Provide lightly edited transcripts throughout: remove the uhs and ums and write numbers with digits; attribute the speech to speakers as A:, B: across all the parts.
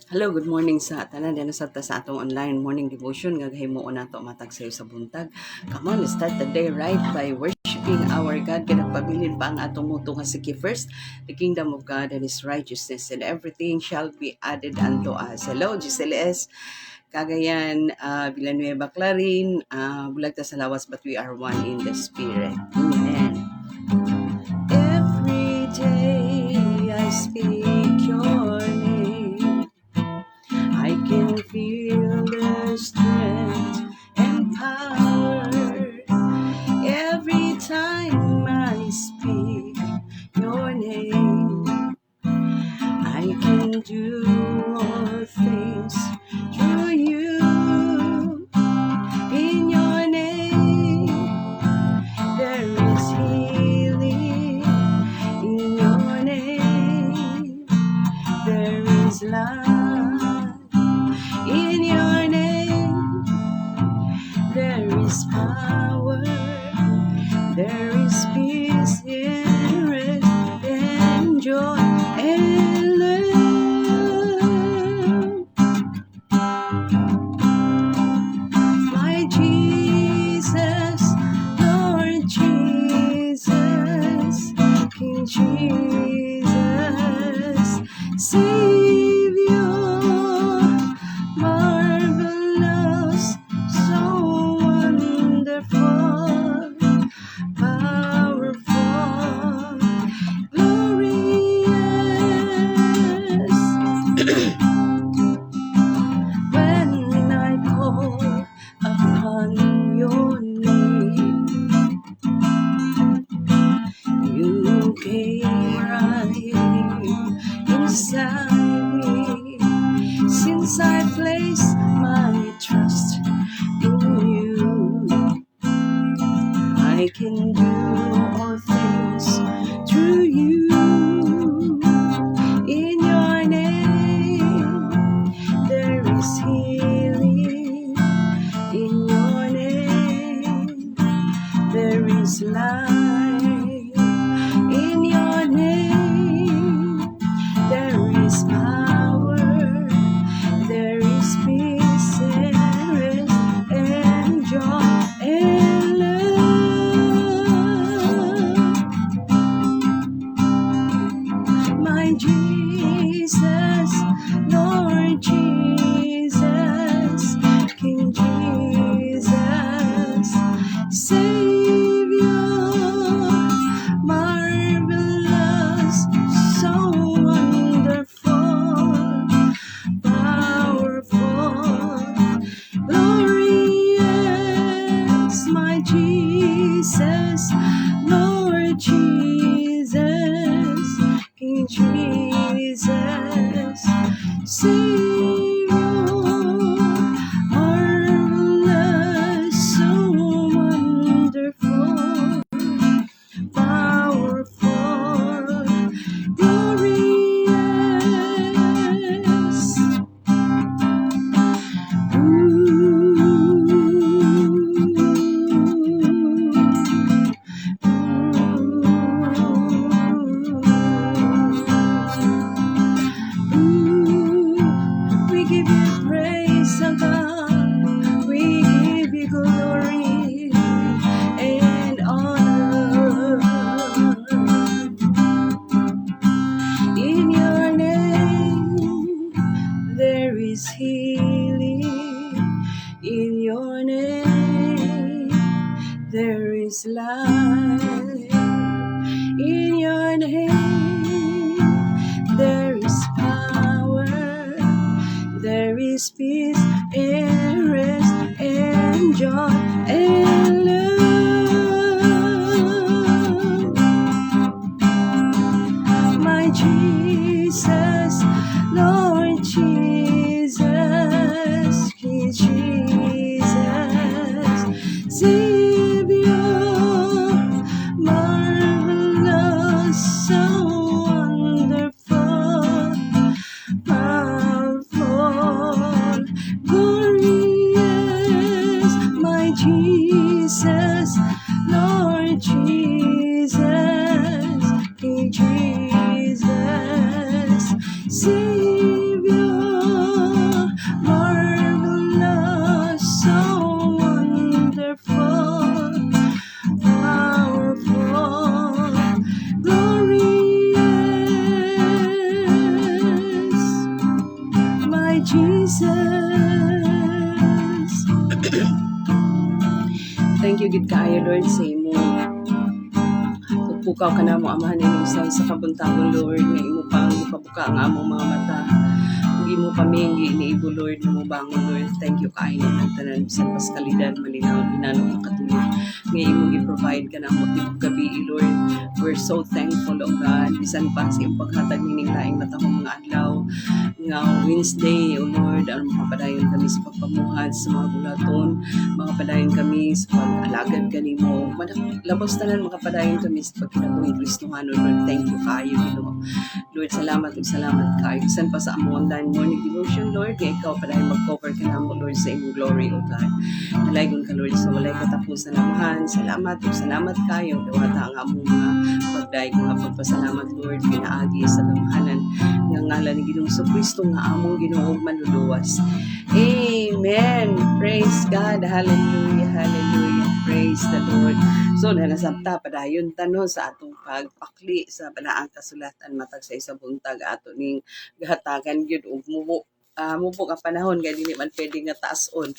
A: Hello, good morning sa tanan din sa atong online morning devotion nga gahimo na to matag sayo sa buntag. Come on, let's start the day right by worshiping our God. Pinagpabilin pa ang atong muto nga sige first, the kingdom of God and His righteousness, and everything shall be added unto us. Hello, Giselle S. Cagayan, Villanueva Clarin, bulag ta sa lawas, but we are one in the Spirit. Amen. Every day I speak your name, I can feel the strength and power every time I speak your name. I can do all things through you. In your name there is healing. In your name there is life. In your name there is power, there is peace and rest and joy and love. My Jesus, Lord Jesus, King Jesus, Savior, marvelous, so wonderful, powerful, glorious. When I call upon your name, you came right inside me. Since I placed my trust in you, I can do all things through you. In your name there is healing. In your name there is life. In your name there is power, there is peace and rest and joy and love. My Jesus, Lord Jesus, King Jesus, Savior, marvelous, so wonderful, powerful, glorious. My Jesus, Lord Jesus, King Jesus, Savior, marvelous, so wonderful, powerful, glorious. We give you praise, oh God. We give you glory and honor. In your name there is healing. In your name there is life. In your name there is power, there is peace and rest and joy and love. My Jesus, Lord Jesus, King Jesus, Savior, marvelous, so wonderful, powerful, glorious. My Jesus. Jesus. Thank you gid kaayo Lord sa imo pagpukaw ka na mo amahan ni usay sa kabuntagon Lord nga imo pang ipabuka ang among mga mata ug imo kami iniibo Lord nga mo bangon Lord. Thank you kaayo ng tanan bisan pas kalidad malinaw hinanong makatulog nga imo gi-provide ka na mo tibok gabi Lord. We're so thankful oh God bisan pa sa iyong paghatag nining laing matahong mga adlaw nga Wednesday oh Lord ang mapadayon kami sa pagpamuhat sa mga bulaton makapadayon kami sa pag-alagad kanimo labos tanan makapadayon kami sa pagkinabuhi Kristohano Lord. Thank you kaayo Ginoo Lord. Salamat kaayo bisan pa sa among online morning devotion Lord nga ikaw padayon mag-cover ka namo Lord sa imong glory oh God. Nalaygon ka Lord sa walay katapusan amahan. Salamat kayo dawata ang among mga pagdaig mga pagpasalamat Lord pinaagi sa gamahanan nga ngalan ni Ginoong Kristo nga among Ginoo manluluwas. Amen. Praise God. Hallelujah. Hallelujah. Praise the Lord. So nanasabta padayon tanon sa atong pagpakli sa balaang kasulatan matag sa isa buntag ato ning gahatagan gyud og mubo ka panahon kay dili man pwede nga taason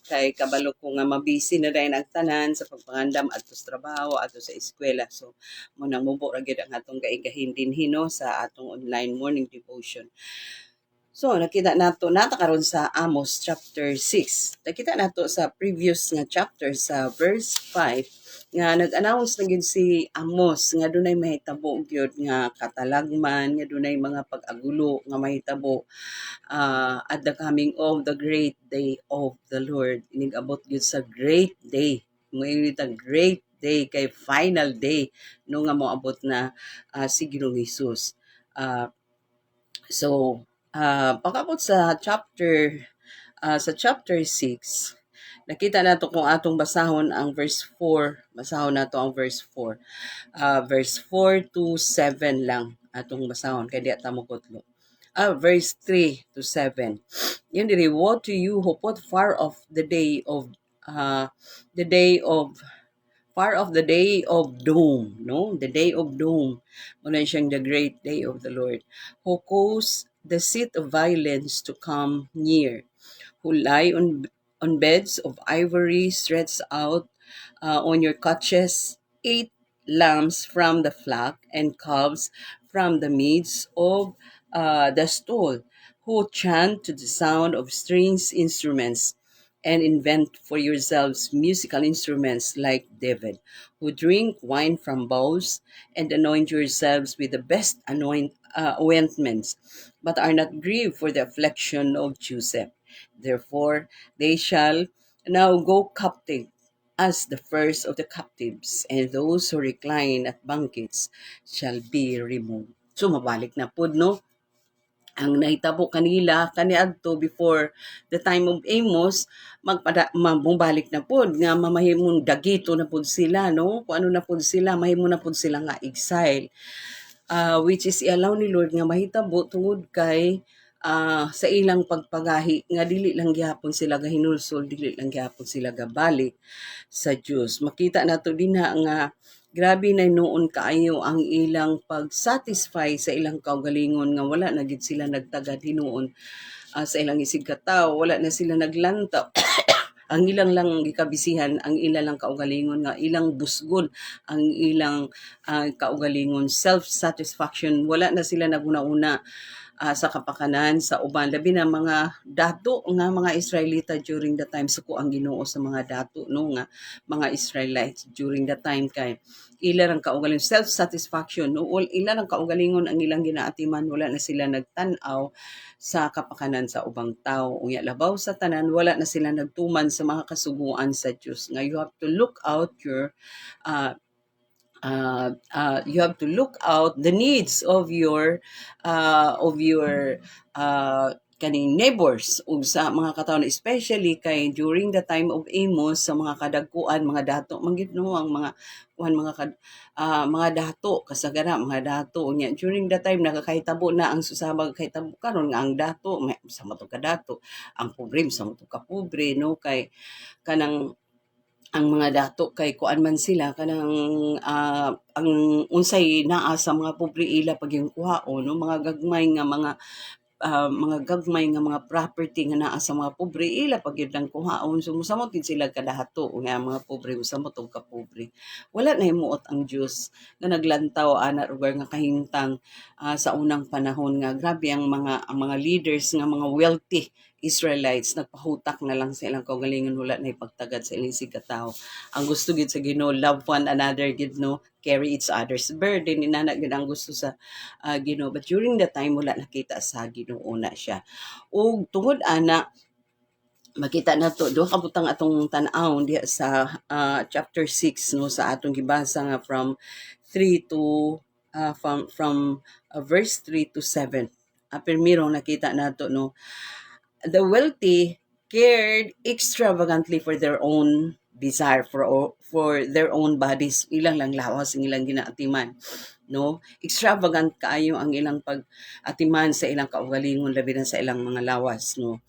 A: kay kabalo ko nga mabisi na dayon ang tanan sa pagpangandam adto sa trabaho adto sa eskwela. So mo nang mubo ra gyud ang atong kaigahin dinhi no sa atong online morning devotion. So, nakita nato karon sa Amos chapter 6. Nakita nato sa previous nga chapter sa verse 5 nga nag-announce na gyud si Amos nga dunay mahitabo gyud nga katalagman, nga dunay mga pag-agulo nga mahitabo at the coming of the great day of the Lord. Inigabot gyud sa great day. Ngayon ita great day kay final day no nga moabot na si Ginoong Hesus. Pagkabot sa chapter 6, nakita nato kung atong basahon ang verse 4. Basahon nato ang verse 4. Verse 4 to 7 lang atong basahon kay di ta mo kutlo. Verse 3 to 7. Yun diri, woe to you who put far off the day of doom, no? The day of doom. Muna siyang the great day of the Lord. Who caused the seat of violence to come near. Who lie on beds of ivory stretched out on your couches, 8 lambs from the flock and calves from the midst of the stall. Who chant to the sound of strings instruments and invent for yourselves musical instruments like David, who drink wine from bowls and anoint yourselves with the best ointments, but are not grieved for the affliction of Joseph. Therefore, they shall now go captive as the first of the captives, and those who recline at banquets shall be removed. So, mabalik na po, no? Ang nahitabo kanila kaniadto before the time of Amos mabalik na pod nga mamahimong dagito na pod sila no kung ano na pod sila mahimo na pod sila nga exile which is i-allow ni Lord nga mahitabo tungod kay sa ilang pagpagahi nga dili lang gyapon sila gahinulsol dili lang gyapon sila gabalik sa Dios. Makita nato dinha nga grabe na noon kaayo ang ilang pag-satisfy sa ilang kaugalingon nga wala na gid sila nagtagad hinuon sa ilang isig katawo, wala na sila naglantaw. Ang ilang lang gikabisihan, ang ilang lang kaugalingon nga ilang busgon, ang ilang kaugalingon self-satisfaction, wala na sila naguna-una sa kapakanan sa uban labi na mga dato nga mga Israelita during the time suko ang Ginoo sa mga dato no nga mga Israelites during the time kay ila ang kaugalingon self-satisfaction no ila ang kaugalingon ang ilang ginaatiman wala na sila nagtan-aw sa kapakanan sa ubang tao unya labaw sa tanan wala na sila nagtuman sa mga kasuguan sa Dios nga you have to look out the needs of your kaning neighbors ug sa mga kataon especially kay during the time of Amos sa mga kadagkuan mga dato manggid no ang mga mga dato kasagara mga dato unya during the time nakakahitabo na ang susabag kahitabo karon nga ang dato sa mato ka dato ang pobre sa mato ka pobre no kay kanang ang mga dato kay kuan man sila kanang ang unsay naa sa mga pobre ila pag yung kuhaon no mga gagmay nga mga mga gagmay nga mga property nga naa sa mga pobre ila pag yun lang kuhaon so musamot gid sila kadahato nga mga pobre musamot og kapobre wala na himuot ang Dios nga naglantaw ana lugar nga kahimtang sa unang panahon nga grabe ang mga leaders nga mga wealthy Israelites nagpahutak na lang sa ilang kaugalingon wala na ipagtagad sa ilang sigataw ang gusto gid sa Ginoo love one another gid no carry each other's burden inana gid ang gusto sa Ginoo but during that time wala nakita sa Ginoo na siya ug tungod ana makita nato duha ka butang atong tan-aw diha sa chapter 6 no sa atong gibasa nga from 3 to verse 3 to 7 pirmiro nakita nato no the wealthy cared extravagantly for their own desire for their own bodies ilang lang lawas ang ilang ginaatiman no extravagant kaayo ang ilang pag-atiman sa ilang kaugalingon labi na sa ilang mga lawas no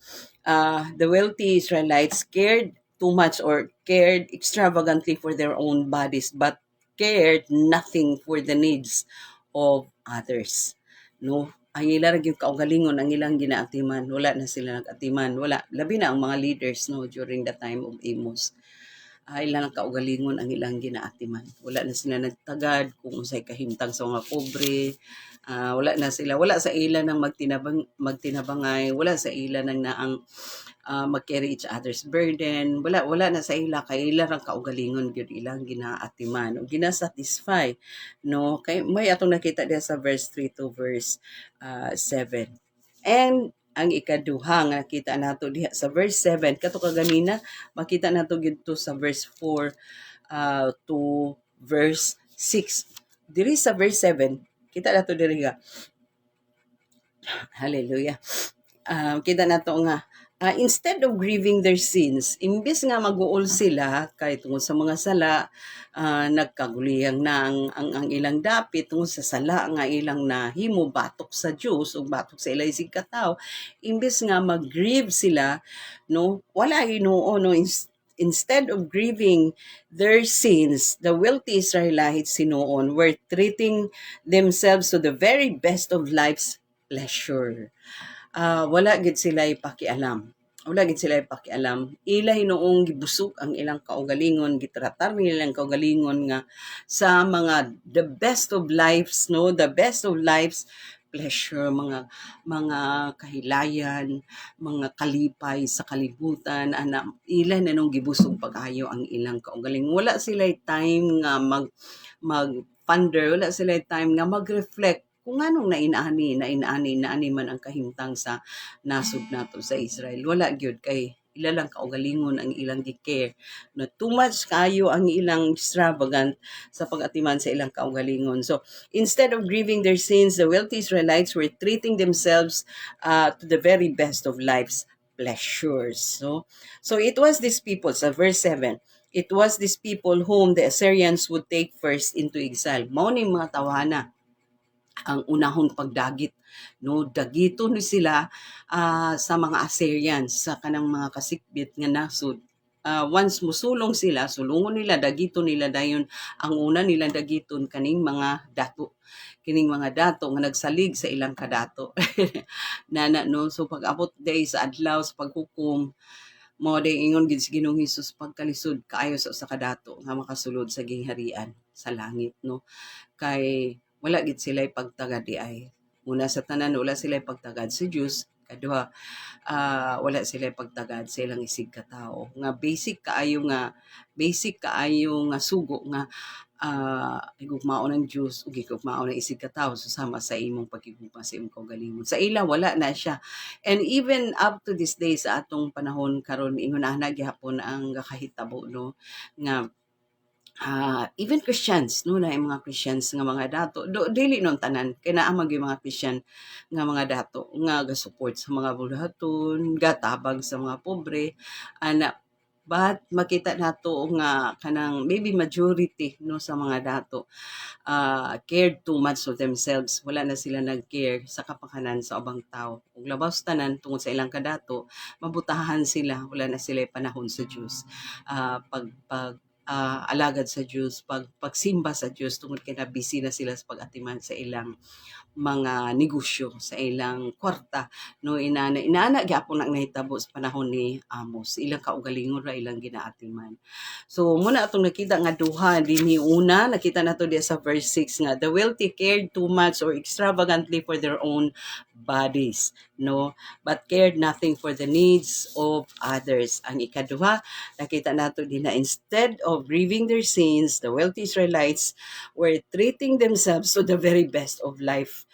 A: the wealthy Israelites cared too much or cared extravagantly for their own bodies but cared nothing for the needs of others no ang ilang yung kaugalingon ang ilang ginaatiman wala na sila nagatiman wala labi na ang mga leaders no during the time of Amos ilang kaugalingon ang ilang ginaatiman wala na sila nagtagad kung unsay kahimtang sa mga pobre wala sa ila nang magtinabangay wala sa ila nang naang mag-carry each other's burden wala na sa ila kay ila rang kaugalingon gyud ilang ginaatiman o ginasatisfy no kay may atong nakita diha sa verse 3 to verse 7 and ang ikaduha nga nakita nato diha sa verse 7 kato kaganina makita nato gidto sa verse 4 to verse 6 diri sa verse 7 kita nato diri nga hallelujah kita nato nga instead of grieving their sins, imbes nga mag-uol sila kay tungod sa mga sala, nagkaguliyang na ang ilang dapit tungod sa sala nga ilang nahimo batok sa Dios o batok sa ilang sigkataw, imbes nga mag-grieve sila, no, wala Ginoo no instead of grieving their sins, the wealthy Israelites sinuon were treating themselves to the very best of life's pleasure. Wala gid sila ipakialam. Wala gid sila ipakialam. Ila hinuong gibusok ang ilang kaugalingon, gitratar nila ang kaugalingon nga sa mga the best of lives, no, the best of lives pleasure, mga kahilayan, mga kalipay sa kalibutan, ila na nung gibusog pag-ayo ang ilang kaugalingon. Wala sila time nga mag-ponder, wala sila time nga mag-reflect kung anong nainani man ang kahimtang sa nasod nato sa Israel. Wala gyud kay ilalang kaugalingon ang ilang gi-care. No, too much kayo ang ilang extravagant sa pag-atiman sa ilang kaugalingon. So, instead of grieving their sins, the wealthy Israelites were treating themselves to the very best of life's pleasures. So it was these people, sa verse 7, it was these people whom the Assyrians would take first into exile. Mao ni mga tawana ang unahon pagdagit no dagito ni sila sa mga Assyrians sa kanang mga kasikbit nga nasud once musulong sila sulungon nila dagito nila dayon ang una nila dagiton kining mga dato nga nagsalig sa ilang kadato nana no so pag-abot day sa adlaw sa paghukom mo day ingon gid si Ginoong Hesus pagkalisod kaayo sa kadato nga makasulod sa gingharian sa langit no kay wala gid sila pagtagad di ay una sa tanan wala sila pagtagad sa Dios kaduha wala sila pagtagad sa ilang isig katao nga basic kaayo nga sugo nga igugmao ng Dios ug igugmao ng isig katao susama sa imong pagigugma sa imong kaugalingon sa ila wala na siya and even up to this day sa atong panahon karon ingon ana gihapon ang gakahitabo no nga even Christians no na mga Christians nga mga dato dili non tanan kay naa mag mga Christian nga mga dato nga ga-support sa mga bulahaton gatabag sa mga pobre ana but makita nato nga kanang maybe majority no sa mga dato cared too much of themselves wala na sila nag-care sa kapakanan sa ubang tao ug labaw sa tanan tungod sa ilang kadato mabutahan sila wala na sila panahon sa Dios pag alagad sa Dios, pagsimba sa Dios tungod kay na busy na sila sa pag-atiman sa ilang mga negosyo, sa ilang kwarta, no, inana gyapon ang nahitabo sa panahon ni Amos, ilang kaugalingon ra ilang ginaatiman. So muna atong nakita nga duha dinhi, una nakita nato diya sa verse 6 nga the wealthy cared too much or extravagantly for their own bodies, no, but cared nothing for the needs of others. Ang ikaduha, nakita nato din na instead of grieving their sins, the wealthy Israelites were treating themselves to the very best of life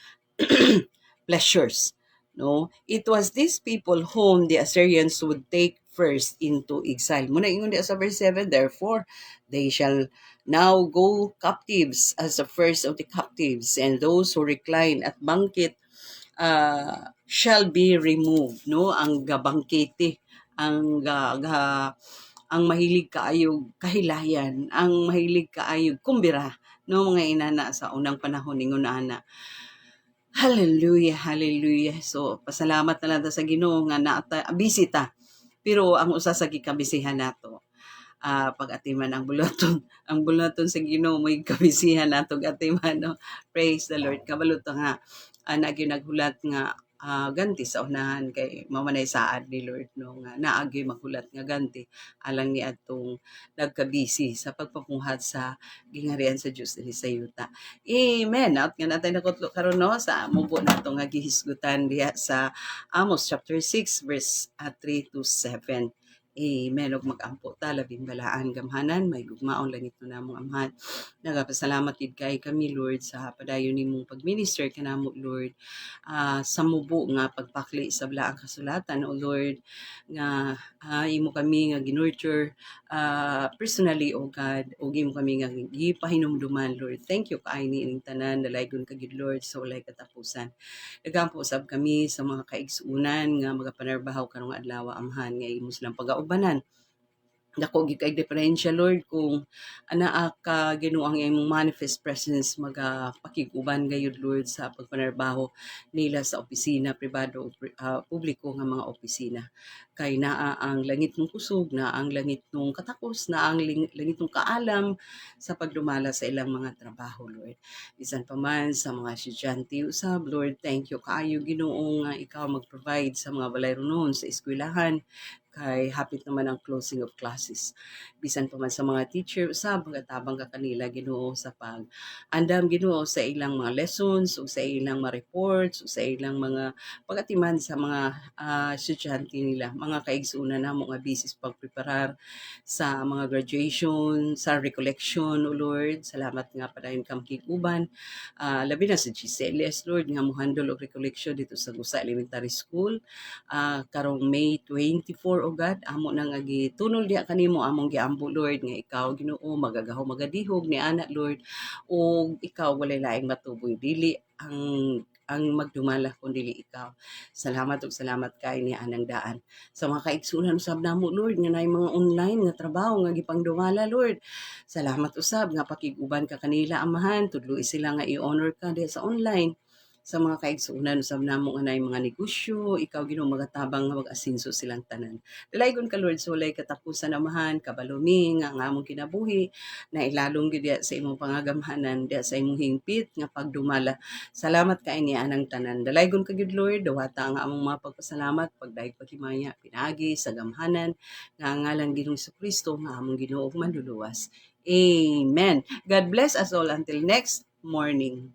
A: pleasures. No, it was these people whom the Assyrians would take first into exile. Muna ingon di sa verse 7, therefore they shall now go captives as the first of the captives, and those who recline at banquet shall be removed. No, ang gabangkete, ang mahilig kaayog kahilayan, ang mahilig kaayog kumbira, no, mga inana sa unang panahon ningon ana. Hallelujah, hallelujah. So, pasalamat na lang ta sa Ginoo nga bisita. Pero ang usa sa gikabisihan nato, pag-atiman ang bulaton. Ang bulaton sa Ginoo mo'y kabisihan nato atiman, no? Praise the Lord. Kabalo ta nga gyud naghulat nga ganti sa unahan kay mamanay saad ni Lord, no, nga naagi maghulat nga ganti alang ni atong nagkabisi sa pagpamuhat sa gingarian sa Dios dinhi sa yuta. Amen. At nga natay nakutlo karon, no, sa mubo nato nga gihisgutan diha sa Amos chapter 6 verse 3 to 7. Amen. Og mag-ampo ta labing balaan gamhanan may gugmaon langit na namong amhan. Nagapasalamat gid kay kami Lord sa padayon nimong pagminister kanamo Lord, sa mubo nga pagpakli sa balaang kasulatan o Lord nga imo kami nga ginurture personally o God, o imo kami nga gipahinumduman Lord. Thank you kay niining tanan dalaygon ka gid Lord sa walay katapusan. Daghang usab kami sa mga kaigsuunan nga magapanarbaho karong adlaw amhan nga imo silang pagaubanan. Dako gid kay diferensya Lord kung anaa ka Ginoo ang imong manifest presence magapakig-uban gayud Lord sa pagpanarbaho nila sa opisina pribado o publiko nga mga opisina. Kay naa ang langit ng kusog, na ang langit ng katakos, na ang langit ng kaalam sa pagdumala sa ilang mga trabaho Lord. Bisan pa man sa mga estudyante usab Lord, thank you kaayo Ginoo nga ikaw mag-provide sa mga balayronon sa eskwelahan kay hapit naman ang closing of classes. Bisan pa man sa mga teacher usab magatabang ka kanila Ginoo sa andam Ginoo sa ilang mga lessons o sa ilang mga reports o sa ilang mga pagatiman sa mga estudyante nila, mga kaigsunan namo nga bisis pagpreparar sa mga graduation, sa recollection o Lord. Salamat nga padayon kam kiguban. Labi na sa GCLS Lord nga mohandle og recollection dito sa Gusa Elementary School karong May 24 o God, amo na nga gitunol diha kanimo among giambo Lord nga ikaw Ginoo magagahaw magadihog ni ana Lord, o ikaw walay laing matuboy dili ang magdumala kun dili ikaw. Salamat ug salamat kay ni anang daan sa mga kaigsunan usab namo Lord nga nay mga online nga trabaho nga gipangdumala Lord. Salamat usab nga pakiguban ka kanila amahan, tudloi sila nga i-honor ka diha sa online. Sa mga kaigsuunan usab namo nga nay mga negosyo, ikaw Ginoo magatabang nga mag-asenso silang tanan. Dalaygon ka Lord sa walay katapusan amahan, kabalumi nga among kinabuhi, na ilalong gyud diha sa imong pangagamhanan, diha sa imong hingpit nga pagdumala. Salamat kay ni anang tanan. Dalaygon ka gyud Lord, dawata nga among mga pagpasalamat, pagdayeg paghimaya, pinagi sa gamhanan nga ngalan Ginoong Kristo nga among Ginoo ug manluluwas. Amen. God bless us all until next morning.